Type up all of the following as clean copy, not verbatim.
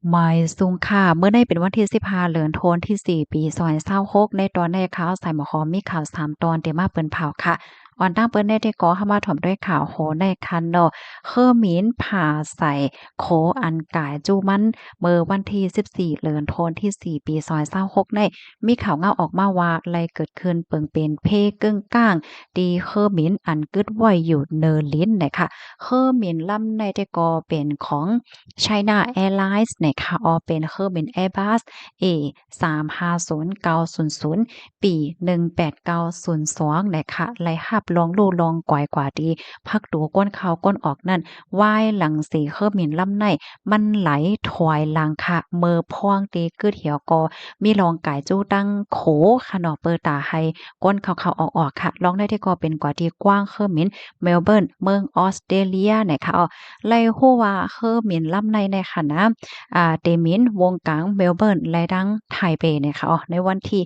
หมายสูงค่ะเมื่อได้เป็นวันที่15เดือนธันวาคมที่4ปี2026ในตอนในข่าวใส่หมอหอมมีข่าว3ตอนเตมาเปิ้นเผาค่ะออนตั้งเปิ้นได้ได้ก่อเข้ามาถ่อมด้วยข่าวโหในคันเนาะเคอหมินผ่าใส่โคอันกายจูมันเมื่อวันที่14เดือนธันวาคมที่4ปี2026ในมีข่าวเงาออกมาว่าไลเกิดขึ้นเปิงเป็นเพกึ่งก้างดีเคอหมินอันกึดไว้อยู่เนอลิ้นนะคะเคอหมินลำในได้ก่อเป็นของ China Airlines นะคะเป็นเครื่องบิน Airbus A350900 ปี18902นะคะไล่หับลองลู่ลองก่อยกว่าดีพักตัวก้นเขาก้นออกนั่นว่ายหลังสีเครื่องบินลำในมันไหลถอยหลังค่ะเมอพ่วงตีกึดเหี่ยวกอมีรองก่ายจู้ตั้งโขค่ะเนาะเปิดตาให้ก้นเขาๆออกๆค่ะลองได้ที่ก็เป็นกว่าที่กว้างเครื่องบินเมลเบิร์นเมืองออสเตรเลียนะคะไล่ฮู้ว่าเคอหมินลำในค่ะนะเตมินวงกลางเมลเบิร์นและดังไทเปนะคะในวันที่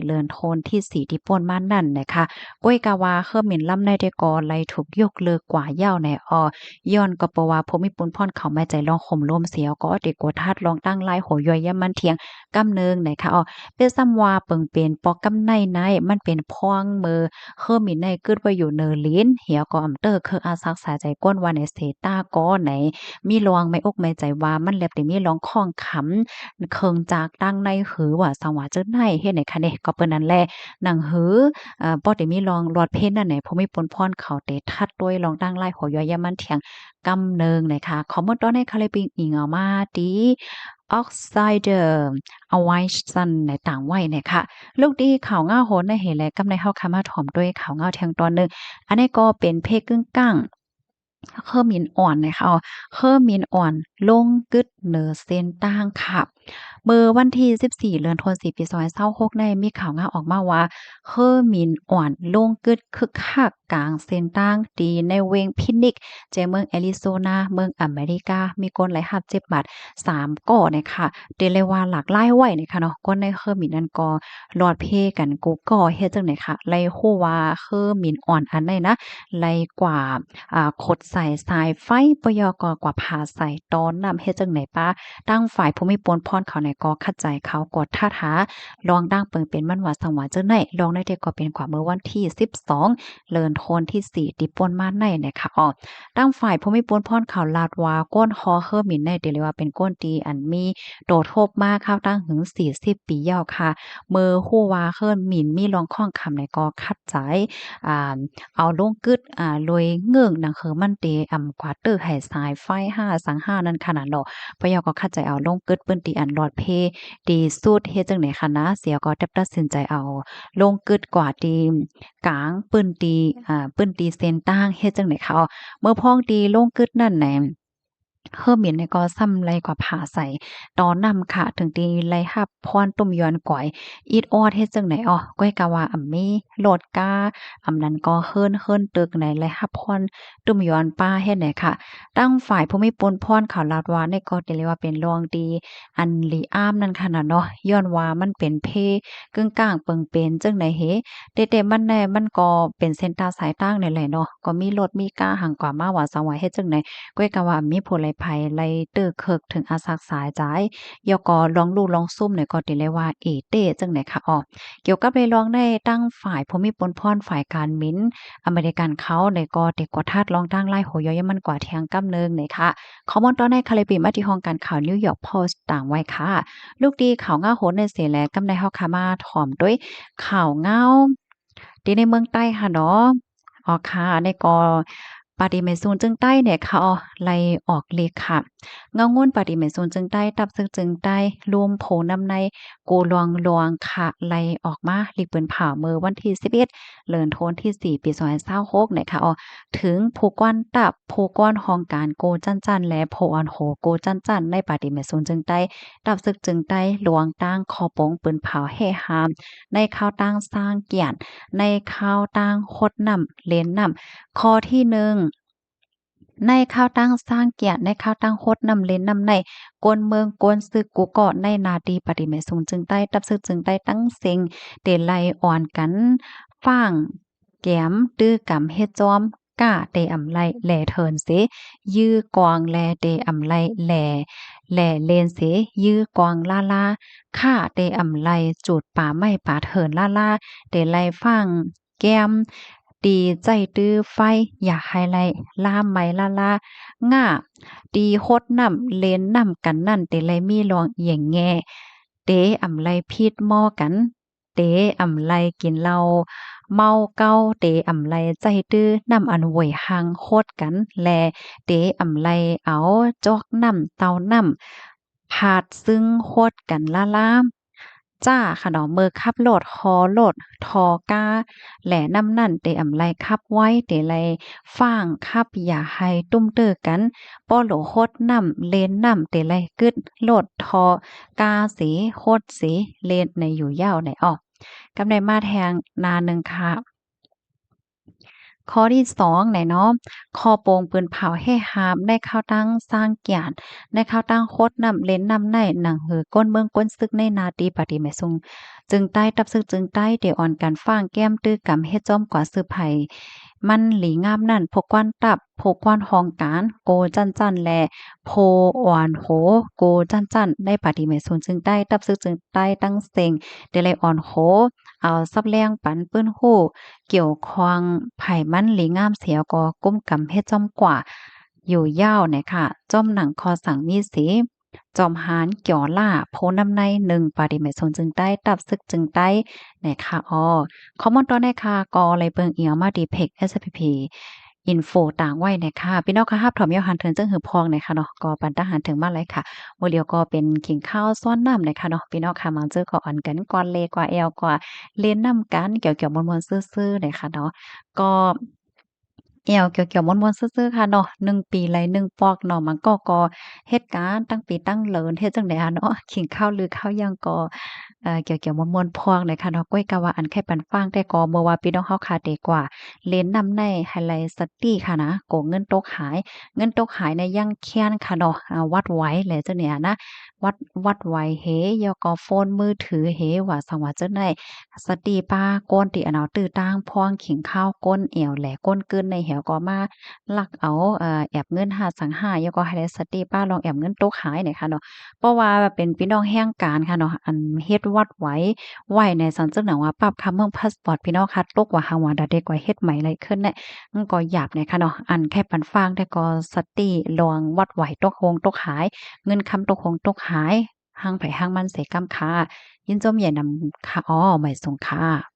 14เดือนธันวาคมที่4ที่ป่นมานั่นนะคะก้อยกะว่าเคอหมินลำในได้ก่อไล่ถูกยกเลิกกว่าเหย้าในย้อนก็เพราะว่าภูมิพลพ่นเขาไม่ใจลองข่มลมเสียวก็ติกดทัดลองตั้งลายโหย่อยยามมันเทียงกำเนิงนะคะเป็นซ้ำว่าเปิงเป็นปอกกำในมันเป็นพ่วงมือเคอหมินในกึดไว้อยู่เนอลิ้นเหี่ยวก็อำเตอคืออาซักษาใจก้นว่าในเสตาก็ไหน มีลองไม่อกไม่ใจว่ามันแลบแต่มีลองข้องขำเคิงจากดังในหือว่าสังว่าเจ้าในเฮ็ดไหนคะเนี่ยก็เปิ้นนั่นแหละหนังหือบ่ได้มีลองรอดเพ้นนั่นไหนผู้มีปนพรเขาเตทัดด้วยลองตั้งลายหัวย้อยยามันเถียงกำเนิงนะคะ ขอมื้อตอนให้คาเลปิงอิงเอามาติออกไซเดอร์เอาไว้ซันในต่างไว้เนี่ยค่ะลูกดีข่าวง่าโหนในเหตุและกำในเฮาคามาถ่อมด้วยข่าวง่าเทียงตอนหนึงอันนี้ก็เป็นเพกึ่งก้าง เคอร์มินอ่อนนะคะเคอร์มินอ่อนลงกึดเหนือเส้นต่างค่ะเมื่อวันที่14เดือนธันวาคมปี2026ในมีข่าวงาออกมาว่าเคอร์มินอ่อนลงกึดคึกคักกลางเส้นต่างดีในเวงพินิกใจเมืองแอริโซนาเมืองอเมริกามีคนหลายหับเจ็บบัด3ก่อนะคะเดเรยว่าหลากหลายไว้นะคะเนาะคนในเคอร์มินนั้นก็รอดเพกันกูก่อเฮ็ดจังได๋ค่ะไล่ฮู้ว่าเคอร์มินอ่อนอันใดนะไล่กว่า ขดใส่สายไฟปยกกว่าผ่าใส่ตอนนำเฮ็ดจังไหนป้าตั้งฝ่ายภูมิปนพรเขาในก็คัดใจเขากดท่าท้าลองดังเปิงเป็นมันว่าสังวาจังไหนลองได้แต่ก็เป็นกว่าเมื่อวันที่12เดือนธันวาคมที่4ที่ป่นมาในนะคะตั้งฝ่ายภูมิปนพรเขาลาดว่าก้นคอเฮิรมินในเดเลยว่าเป็นก้นดีอันมีโดดโทบมากข้าวตั้งถึง40ปียาวค่ะเมื่อฮู้ว่าเฮิรมินมีรองข้องคำในก็คัดใจอ่า เอาลงกึดโดยเงิ่งหนังคือมันเตกว่าเตอให้สายไฟ5สัง5นั่นขนาดเนาะพะเยาก็เข้าใจเอาลงกึดเปิ้นติอันหลอดเพดีสุดเฮ็ดจังได๋คะนะเสียก็ตัดสินใจเอาลงกึดกว่าตีกลางปื้นตีปื้นตีเส้นต่างเฮ็ดจังได๋คะเมื่อพ้องตีลงกึดนั่นแหละเฮิ่มเหมียนเนี่ยก็ซ้ำไรกว่าผ่าใส่ตอนนำค่ะถึงตีไรหับพรต้มยอนก๋อยอีดออดเฮ็ดจังได๋ก้อยกะว่ามีโลดกานั้นก็เฮิ้นตึกไหนไรหับพรต้มยอนป้าเฮ็ดไหนค่ะตั้งฝ่ายผู้มีปนพรเขาลาดว่าในก็ได้เรียกว่าเป็นรองดีอันลีอ้ามนั่นค่ะน่ะเนาะย้อนว่ามันเป็นเพกึ่งกลางเปิงเป็นจังได๋เฮแต่มันแน่มันก็เป็นเส้นตาสายต่างนี่แหละเนาะก็มีรถมีกาหังกว่ามาว่าสังว่าเฮ็ดจังได๋ ก้อยกะว่ามีผู้ไลภัยไลเตอร์เคิกถึงอาซักสายจ่ายยกอลองลู่ลองซุ่มเนี่ยก็ติเลยว่าเอเต้จังไหนคะเกี่ยวกับไปลองได้ตั้งฝ่ายภูมิปนพรฝ่ายการมิ้นอเมริกันเขาในก็เด็กกว่าทาดลองตั้งไล่โหยอยมันกว่าเทียงกำเนิงเนี่ยค่ะข้อมูลตอนในคาลิปีมาที่ห้องการข่าวนิวยอร์กโพสต์ต่างไว้ค่ะลูกดีข่าวเงาโหนในเสแลกำในเฮาคามาถ่อมด้วยข่าวเงาที่ในเมืองใต้ค่ะเนาะค่ะในก็ปาฏิเมซูนจึงใต้เนี่ยค่ะไล่ออกเลยค่ะเงาง่วนปาฏิเมซูนจึงใต้ตับซึ่งจึงใต้รวมโผนำในโกลวงค่ะไล่ออกมาหลีกเปิ้นผ่าเมื่อวันที่11เดือนธันวาคมที่4ปี2026เนี่ยค่ะถึงผู้กวนตับผู้ก้อนของการโกจั่นๆและโพออนโหโกจั่นๆในปาฏิเมซูนจึงใต้ตับซึกจึงใต้หลวงตั้งคอปงปืนเผาแห่หามในข้าวตั้งสร้างเกียรติในข้าวตั้งคดน้ำเลนน้ำข้อที่หนึ่ง ในข้าวตั้งสร้างเกียรติในข้าวตั้งโคดนำเล่นนำในกวนเมืองกวนซึกกูก็ในนาดีปฏิเมสูงจึงใต้ตับซึกจึงใต้ตั้งเซ็งเตไลอ่อนกันฟ้างแก้มตื้อกำเฮ็ดจอม ก้าเตอำไลแหล่เทินเสยื้อกวางแลเตอำไลแหล่เลนเสยื้อกวางล่าค่าเตอำไลจูดป่าไม้ป่าเถินล่าเตไลฟังแก้มตีใจตื้อไฟอย่าให้ไลล่ามไม้ล่าง่าตีโคดน้ำเลนน้ำกันนั่นเตไลมีลองเอียงแงเตอำไลพิดหม้อกันเตอำไลกินเหล้าเมาเก้าเตอำไลใจตื้อนำอันหวยหังโคดกันแลเตอำไลเอาจอกน้ำเตาน้ำผาดซึ่งโคดกันล่าจ้าค่ะเนาะมือขับโลดคอโลดทอกาแหล่น้ำนั่นเตอำไลขับไว้เตไลฟ้างขับอย่าให้ตุ้มเตื้อกันป้อโหลโคดน้ำเลนน้ำเตไลกึดโลดทอกาสีโคดสีเลนในอยู่ยาวไหนออกกำไดมาแทงนาหนึ่งค่ะข้อที่2ไหนเนาะคอโปงปืนเผาให้หามได้เข้าตั้งสร้างเกียรติได้เข้าตั้งโคดนำเล่นนำในหนังหือก้นเมืองก้นซึกในนาตีปฏิแม่ซุงจึงใต้ตับซึกจึงใต้เดอ่อนการฟ้างแก้มตื้อกำเฮ็ดจ้อมกว่าซื้อไผมันหลีงามนั่นพกกวนตับพกกวนหองการโกจันแลโพอ่อนโหโกจันได้ปฏิแม่ซุนจึงใต้ตับซึกจึงใต้ตั้งเซ็งเดเลยอ่อนโหเอาซับแรงปันปื้นฮู้เกี่ยวควางไผ่มันหลีงามเสียก็ก้มกำเฮ็ดจ้อมกว่าอยู่ยาวเนี่ยค่ะจ้อมหนังคอสังมีสีจอมหานเกี่ยวล่าโพน้ำใน1ปาฏิเมตรสนจึงใต้ตับซึกจึงใต้เนี่ยค่ะคอมมอนตอนในค่ะกอเลยเบิงเอียวมาดีเพก SPP อินโฟต่างไว้เนี่ยค่ะพี่น้องค่ะฮับถอมยอหันเทินจึงหือพองเนี่ยค่ะเนาะก็ปันทหารถึงมาเลยค่ะมื้อเดียวก็เป็นขิงข้าวซ้อนน้ำเนี่ยค่ะเนาะพี่น้องค่ะมาเจอก็อ่อนกันก่อนเลกว่าแอวกว่าเล่นน้ำกันเกี่ยวๆมวนๆซื่อๆเนี่ยค่ะเนาะก็แอวเกี่ยวๆม่วนๆซื่อๆค่ะเนาะ1ปีไหล1ปอกเนาะมันก็เหตุการณ์ตั้งปีตั้งเลินเฮ็ดจั่งใดอะเนาะขิงข้าวลือข้าวยังก็เกี่ยวๆม่วนๆพองเลยค่ะเนาะก้อยกะว่าอันแค่ปันฟังแต่ก็เมื่อว่าพี่น้องเฮาขาดดีกว่าเล่นนำในไฮไลต์สตีค่ะนะโกงเงินตกหายเงินตกหายในยังแค้นค่ะเนาะวัดไว้แหละเจ้าเนี่ยนะวัดไว้เฮยอก็โฟนมือถือเฮว่าสังว่าเจ้าไหนสติป้าก้นติอันเอาตื้อตั้งพองขิงข้าวก้นเอวแหลก้นกึ้นในแหวก็มาลักเอาแอบเงิน5สังหายอก็ให้ได้สติป้าลองแอบเงินตกหายหน่อยค่ะเนาะเพราะว่าเป็นพี่น้องแห่งการค่ะเนาะอันเฮ็ดวัดไว้ในสันเจ้าหนังว่าปรับคำเมืองพาสปอร์ตพี่น้องค่ะตกว่าหาว่าดาเด็กว่าเฮ็ดใหม่ไรขึ้นเนี่ยก็หยาบเนี่ยค่ะเนาะอันแค่ปันฟางแต่ก็สติลองวัดไหวตกโฮงตกหายเงินคำตกโฮงตกหายหังไผหังมันเสกำค่ะยินจมใหญ่นำค่ะไม่ส่งค่ะ